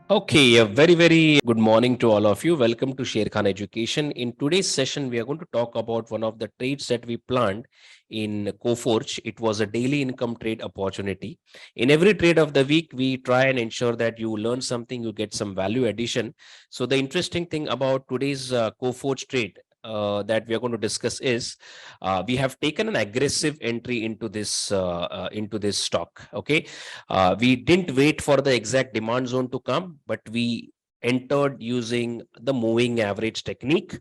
Okay, a very good morning to all of you. Welcome to Sharekhan Education. In today's session, we are going to talk about one of the trades that we planned in Coforge. It was a daily income trade opportunity. In every trade of the week, we try and ensure that you learn something, you get some value addition. So the interesting thing about today's Coforge trade that we are going to discuss is we have taken an aggressive entry into this stock. Okay, we didn't wait for the exact demand zone to come, but we entered using the moving average technique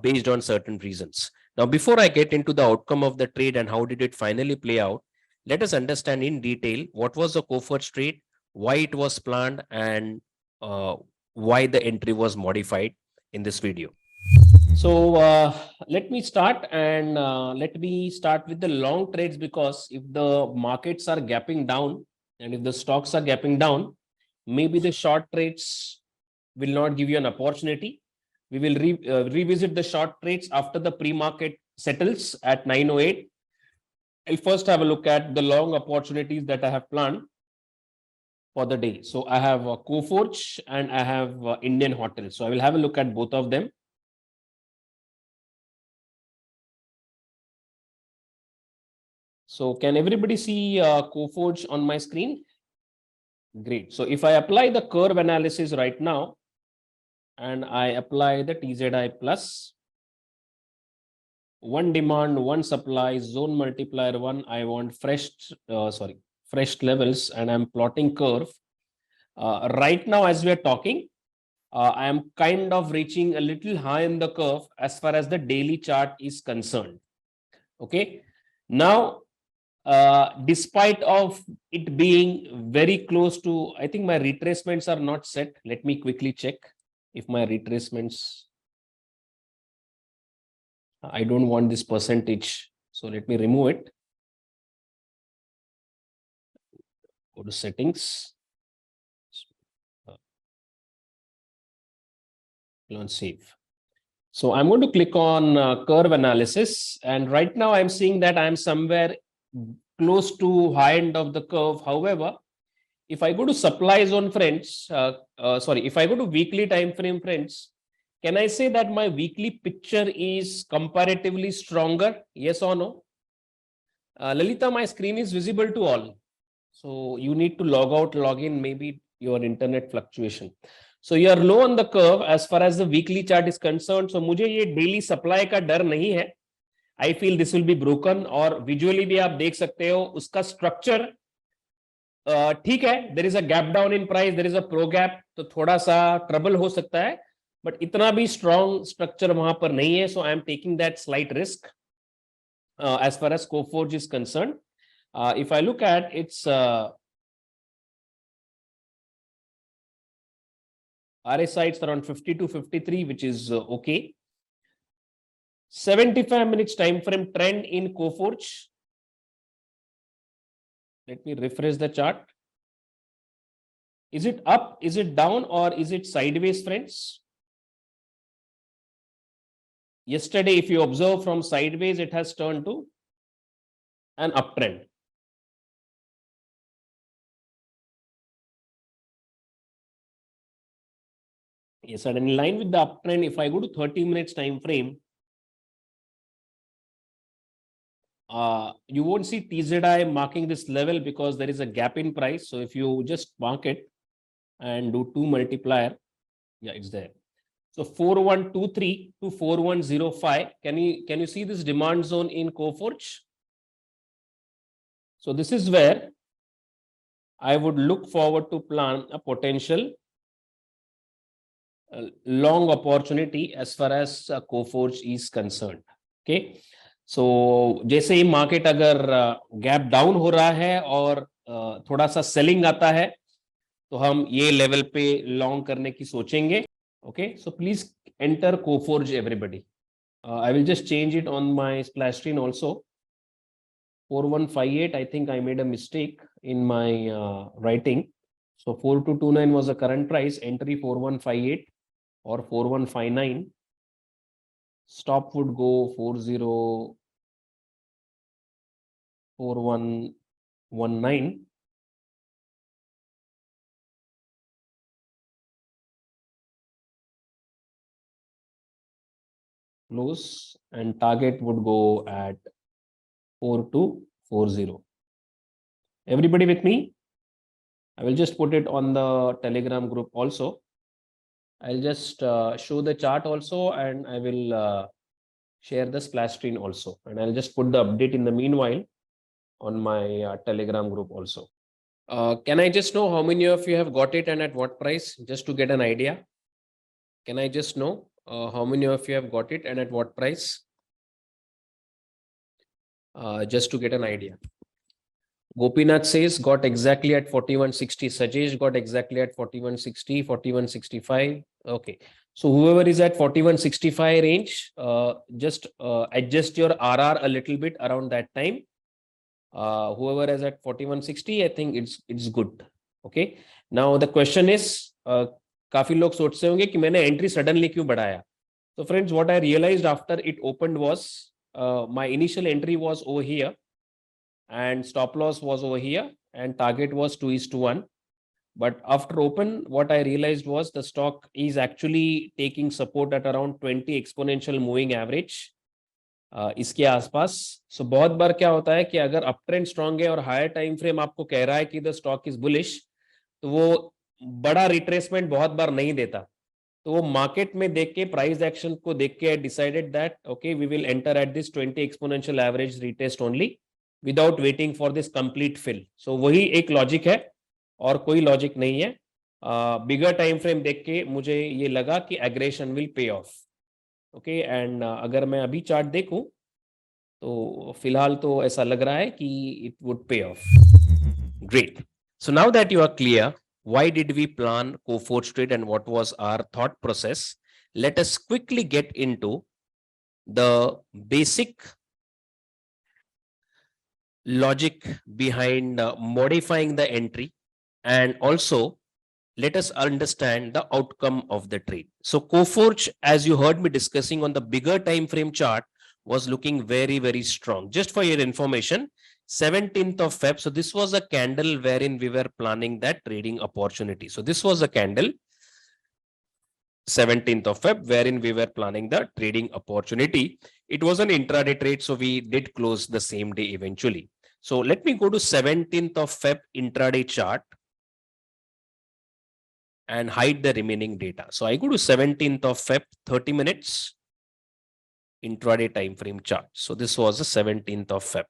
based on certain reasons. Now, before I get into the outcome of the trade and how did it finally play out, let us understand in detail what was the Coforge trade, why it was planned, and uh, why the entry was modified in this video. So let me start and let me start with the long trades, because if the markets are gapping down and if the stocks are gapping down, maybe the short trades will not give you an opportunity. We will revisit the short trades after the pre-market settles at 908. I'll first have a look at the long opportunities that I have planned for the day. So I have Coforge and I have Indian Hotels. So I will have a look at both of them. So can everybody see Coforge on my screen? Great. So if I apply the curve analysis right now, and I apply the TZI plus, one demand, one supply, zone multiplier one, I want fresh levels, and I'm plotting curve. Right now, as we are talking, I am kind of reaching a little high in the curve as far as the daily chart is concerned. Okay. Now, despite of it being very close to, I think my retracements are not set. Let me quickly check if my retracements, I don't want this percentage. So let me remove it. Go to settings. On save. So I'm going to click on curve analysis. And right now I'm seeing that I'm somewhere close to high end of the curve. However, if I go to supply zone, friends, if I go to weekly time frame, friends, can I say that my weekly picture is comparatively stronger? Yes or no? Lalita, my screen is visible to all. So you need to log out, log in, maybe your internet fluctuation. So you are low on the curve as far as the weekly chart is concerned. So मुझे ये daily supply का डर नहीं है. I feel this will be broken. और visually भी आप देख सकते हो उसका structure ठीक है. There is a gap down in price, there is a pro gap, तो थोड़ा सा trouble हो सकता है, but इतना भी strong structure वहां पर नहीं है. So I am taking that slight risk as far as Coforge is concerned. If I look at its RSI, it's around 50 to 53, which is okay. 75 minutes time frame trend in Coforge. Let me refresh the chart. Is it up? Is it down? Or is it sideways, friends? Yesterday, if you observe from sideways, it has turned to an uptrend. Yes, and in line with the uptrend, if I go to 30 minutes time frame, you won't see TZI marking this level because there is a gap in price. So if you just mark it and do 2 multiplier, yeah, it's there. So 4123 to 4105. Can you see this demand zone in Coforge? So this is where I would look forward to plan a potential long opportunity as far as Coforge is concerned. Okay. So जैसे ही market अगर gap down हो रहा है और थोड़ा सा selling आता है, तो हम ये लेवल पे लॉन्ग करने की सोचेंगे. Okay, so please enter Coforge, everybody. I will just change it on my splash screen also. 4158, I think I made a mistake in my writing. So 4229 was the current price, entry 4158 or 4159. Stop would go 404119. close, and target would go at 4240. Everybody with me? I will just put it on the Telegram group also. I'll just show the chart also, and I will share the splash screen also. And I'll just put the update in the meanwhile on my Telegram group also. Can I just know how many of you have got it and at what price, just to get an idea? Can I just know how many of you have got it and at what price? Just to get an idea. Gopinath says got exactly at 4160. Sajesh got exactly at 4160, 4165. Okay. So whoever is at 4165 range, just adjust your RR a little bit around that time. Whoever is at 4160, I think it's good. Okay. Now the question is, काफी लोग सोचते होंगे कि मैंने entry suddenly क्यों बढ़ाया. So friends, what I realized after it opened was my initial entry was over here, and stop loss was over here, and target was 2:1. But after open, what I realized was the stock is actually taking support at around 20 exponential moving average. इसके आसपास. सो बहुत बार क्या होता है कि अगर up trend strong है और हायर टाइम फ्रेम आपको कह रहा है कि द स्टॉक इज बुलिश, तो वो बड़ा रिट्रेसमेंट बहुत बार नहीं देता. तो वो मार्केट में देख के, प्राइस एक्शन को देख के, I decided that okay we will enter at this 20 exponential average retest only without waiting for this complete fill. So वही एक लॉजिक है और कोई लॉजिक नहीं है. बिगर टाइम फ्रेम देख के मुझे ये लगा कि aggression will pay of. Okay. And अगर मैं अभी चार्ट देखूं तो फिलहाल तो ऐसा लग रहा है कि it would pay off. Great. So now that you are clear why did we plan Coforge trade and what was our thought process, let us quickly get into the basic logic behind modifying the entry, and also let us understand the outcome of the trade. So Coforge, as you heard me discussing on the bigger time frame chart, was looking very, very strong. Just for your information, 17th of Feb. So this was a candle wherein we were planning that trading opportunity. So this was a candle 17th of Feb wherein we were planning the trading opportunity. It was an intraday trade, so we did close the same day eventually. So let me go to 17th of Feb intraday chart and hide the remaining data. So I go to 17th of Feb, 30 minutes intraday time frame chart. So this was the 17th of Feb.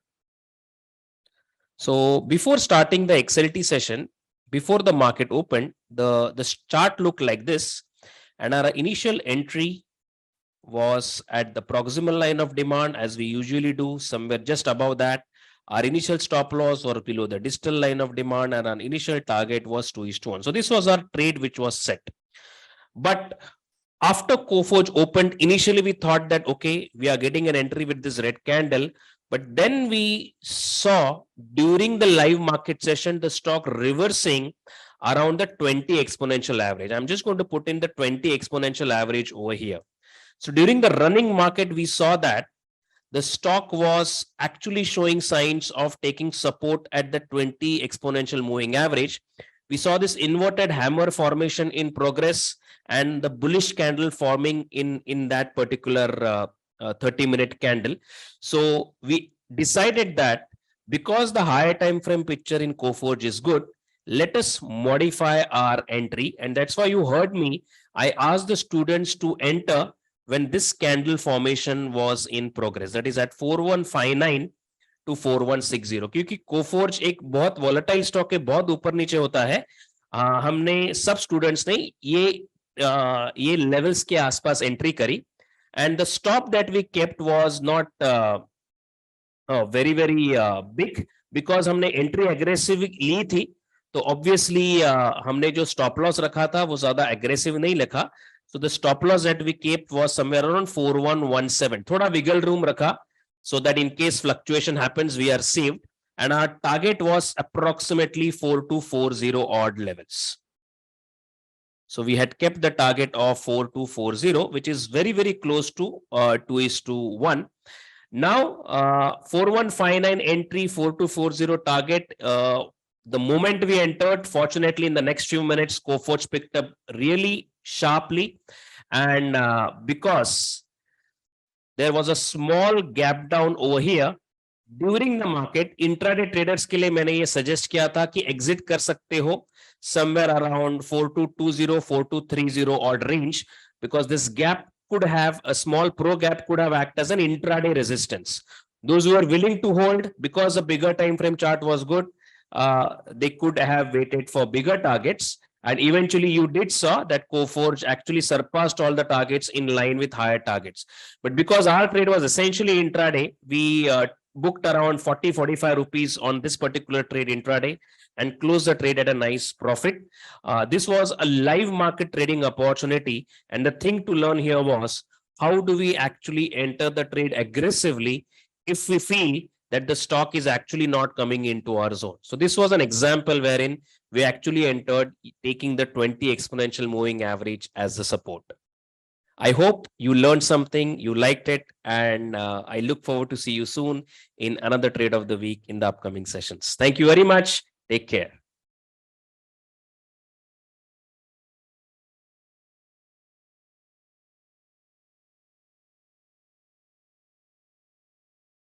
So before starting the XLT session, before the market opened, the chart looked like this, and our initial entry was at the proximal line of demand, as we usually do, somewhere just above that. Our initial stop loss was below the distal line of demand, and our initial target was 2:1. So this was our trade which was set. But after Coforge opened, initially we thought that, okay, we are getting an entry with this red candle. But then we saw during the live market session, the stock reversing around the 20 exponential average. I'm just going to put in the 20 exponential average over here. So during the running market, we saw that the stock was actually showing signs of taking support at the 20 exponential moving average. We saw this inverted hammer formation in progress and the bullish candle forming in that particular 30-minute candle. So we decided that because the higher time frame picture in Coforge is good, let us modify our entry. And that's why you heard me. I asked the students to enter when this candle formation was in progress, that is at 4159 to 4160. क्योंकि Coforge एक बहुत volatile stock है, बहुत ऊपर नीचे होता है. हमने सब स्टूडेंट्स ने ये लेवल्स के आसपास एंट्री करी, and the stop that we kept was not very big, because हमने एंट्री एग्रेसिव ली थी. तो ऑब्वियसली हमने जो स्टॉप लॉस रखा था वो ज्यादा एग्रेसिव नहीं लिखा. So the stop loss that we kept was somewhere around 4117. थोड़ा wiggle room रखा, so that in case fluctuation happens, we are saved. And our target was approximately 4240 odd levels. So we had kept the target of 4240, which is very close to 2:1. Now 4159 entry, 4240 target. The moment we entered, fortunately, in the next few minutes, Coforge picked up really sharply, and because there was a small gap down over here. During the market, intraday traders के लिए मैंने ये suggest किया था कि exit कर सकते हो somewhere around 4220, 4230 odd range, because this gap could have a small pro gap could have acted as an intraday resistance. Those who are willing to hold because a bigger time frame chart was good, they could have waited for bigger targets. And eventually you did saw that Coforge actually surpassed all the targets in line with higher targets. But because our trade was essentially intraday, we booked around 40-45 rupees on this particular trade intraday and closed the trade at a nice profit. This was a live market trading opportunity. And the thing to learn here was, how do we actually enter the trade aggressively if we feel that the stock is actually not coming into our zone? So this was an example wherein we actually entered taking the 20 exponential moving average as the support. I hope you learned something, you liked it, and I look forward to see you soon in another trade of the week in the upcoming sessions. Thank you very much. Take care.